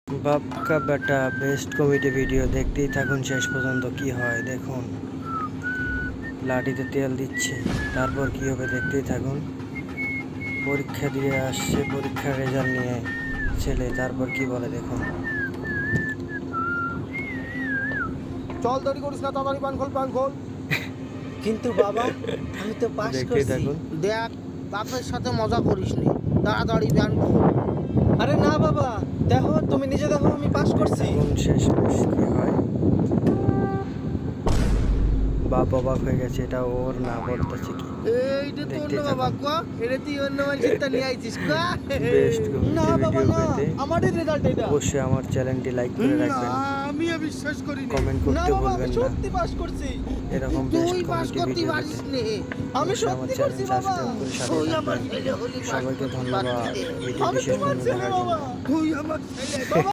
बाप का बेटा बेस्ट कॉमेडी वीडियो देखतेই থাকুন শেষ পর্যন্ত কি হয় দেখুন লাঠিতে তেল দিচ্ছে তারপর কি হবে দেখতেই থাকুন পরীক্ষা দিয়ে আসছে পরীক্ষার রেজাল্ট নিয়ে ছেলে তারপর কি বলে দেখুন চল দেরি করিস না তাড়াতাড়ি পান খোল কিন্তু বাবা আমি তো পাস দেখতেই করছি থাকুন দেখ বাপের সাথে মজা করিস নি তাড়াতাড়ি পান খোল আরে না বাবা দেখো তুমি নিজে দেখো আমি পাস করছি দেখুন শেষ কি হয় বাপ অবাক হয়ে গেছে এটা ওর না বলতেছে কি এইটা তো দেখতেই অন্য থাকুন। বাবা কো এটা তুই অন্য মানুষটা নিয়ে আইছিস কো বেস্ট না কমেডি বাবা ভিডিও না পেতে আমারই রেজাল্ট এটা অবশ্যই আমার চ্যানেলটি লাইক করে রাখবেন আমি বিশ্বাস করি না কমেন্ট না করতে বাবা আমি ভুলবেন না সত্যি পাস করছি এরকম বেস্ট তুই পাস কমেডি করতে ভিডিও পারিস পেতে নে আমি অবশ্যই আমার সত্যি করছি চ্যানেল বাবা সাবস্ক্রাইব করে সাথে তুই আমার থাকবেন ছেলে হলি সবাইকে ধন্যবাদ ভিডিওটি আমি শেষ তোমার পর্যন্ত ছেলে দেখার জন্য বাবা তুই আমার ছেলে বাবা